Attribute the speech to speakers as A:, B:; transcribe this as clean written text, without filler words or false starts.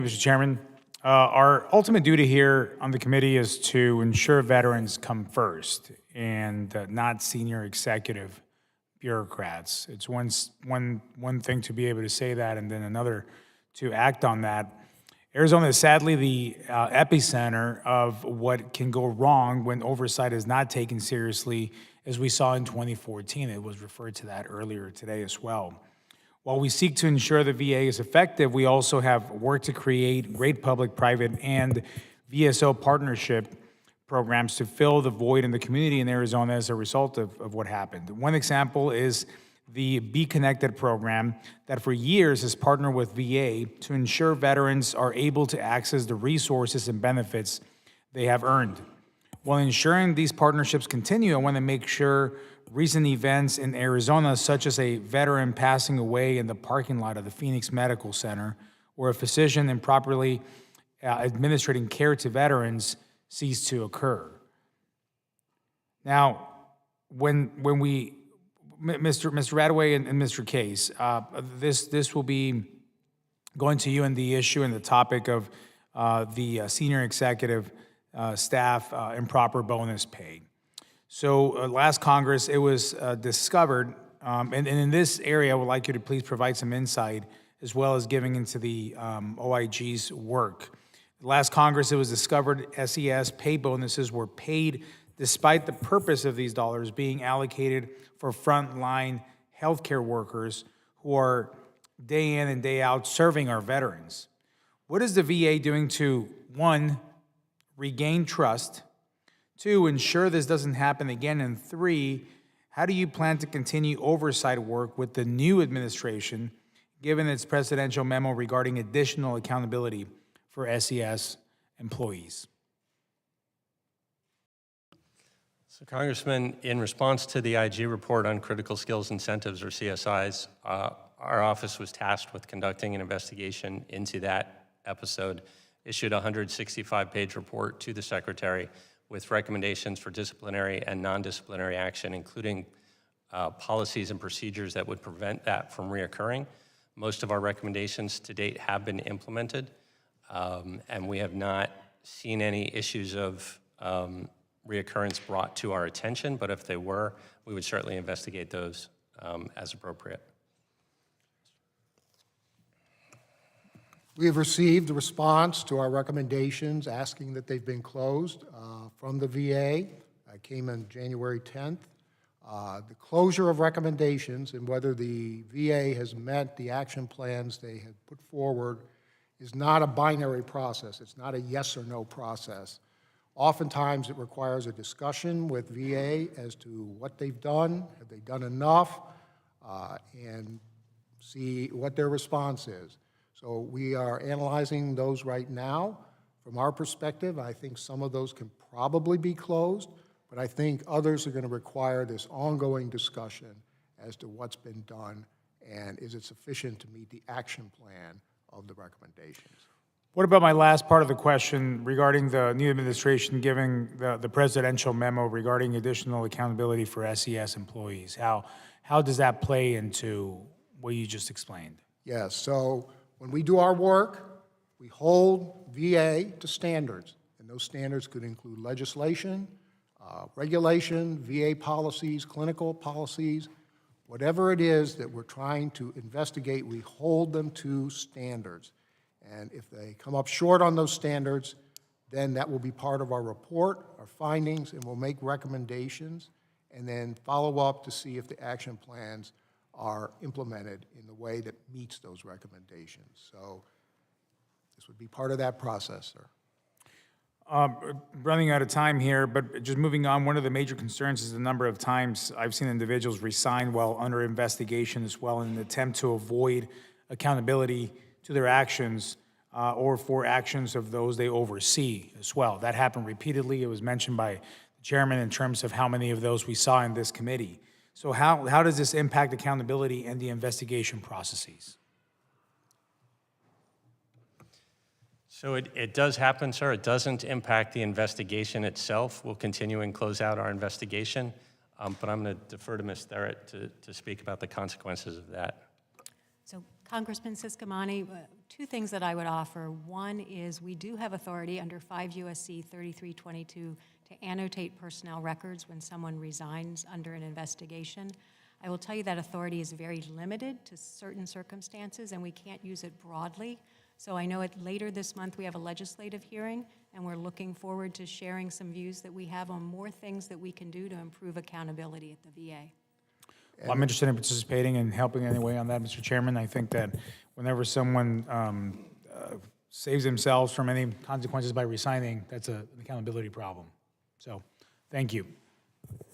A: Mr. Chairman. Our ultimate duty here on the committee is to ensure veterans come first and not senior executive bureaucrats. It's one thing to be able to say that and then another to act on that. Arizona is sadly the epicenter of what can go wrong when oversight is not taken seriously, as we saw in 2014. It was referred to that earlier today as well. While we seek to ensure the VA is effective, we also have worked to create great public, private, and VSO partnership programs to fill the void in the community in Arizona as a result of what happened. One example is the Be Connected program that for years has partnered with VA to ensure veterans are able to access the resources and benefits they have earned. While ensuring these partnerships continue, I want to make sure recent events in Arizona, such as a veteran passing away in the parking lot of the Phoenix Medical Center, or a physician improperly administering care to veterans, cease to occur. Now, when we, Mr. Radaway and Mr. Case, this will be going to you and the issue and the topic of the senior executive staff improper bonus pay. So last Congress, it was discovered, and in this area, I would like you to please provide some insight as well as giving into the OIG's work. Last Congress, it was discovered SES pay bonuses were paid despite the purpose of these dollars being allocated for frontline healthcare workers who are day in and day out serving our veterans. What is the VA doing to, one, regain trust, two, ensure this doesn't happen again, and three, how do you plan to continue oversight work with the new administration, given its presidential memo regarding additional accountability for SES employees?
B: So, Congressman, in response to the IG report on critical skills incentives, or CSIs, our office was tasked with conducting an investigation into that episode, issued a 165-page report to the Secretary with recommendations for disciplinary and non-disciplinary action, including policies and procedures that would prevent that from reoccurring. Most of our recommendations to date have been implemented, and we have not seen any issues of reoccurrence brought to our attention, but if they were, we would certainly investigate those as appropriate.
C: We have received a response to our recommendations asking that they've been closed from the VA. It came on January 10th. The closure of recommendations and whether the VA has met the action plans they have put forward is not a binary process. It's not a yes or no process. Oftentimes it requires a discussion with VA as to what they've done, have they done enough, and see what their response is. So we are analyzing those right now. From our perspective, I think some of those can probably be closed, but I think others are going to require this ongoing discussion as to what's been done and is it sufficient to meet the action plan of the recommendations.
A: What about my last part of the question regarding the new administration giving the presidential memo regarding additional accountability for SES employees? How does that play into what you just explained?
C: Yes, so when we do our work, we hold VA to standards, and those standards could include legislation, regulation, VA policies, clinical policies, whatever it is that we're trying to investigate, we hold them to standards. And if they come up short on those standards, then that will be part of our report, our findings, and we'll make recommendations and then follow up to see if the action plans are implemented in the way that meets those recommendations. So this would be part of that process, sir.
A: Running out of time here, but just moving on, one of the major concerns is the number of times I've seen individuals resign while under investigation as well in an attempt to avoid accountability to their actions or for actions of those they oversee as well. That happened repeatedly. It was mentioned by the chairman in terms of how many of those we saw in this committee. So how does this impact accountability and the investigation processes?
B: So it does happen, sir. It doesn't impact the investigation itself. We'll continue and close out our investigation, but I'm going to defer to Ms. Theret to speak about the consequences of that.
D: So Congressman Ciscomani, two things that I would offer. One is we do have authority under 5 U.S.C. 3322 to annotate personnel records when someone resigns under an investigation. I will tell you that authority is very limited to certain circumstances, and we can't use it broadly. So I know later this month we have a legislative hearing, and we're looking forward to sharing some views that we have on more things that we can do to improve accountability at the VA.
A: Well, I'm interested in participating and helping anyway on that, Mr. Chairman. I think that whenever someone saves themselves from any consequences by resigning, that's an accountability problem. So, thank you.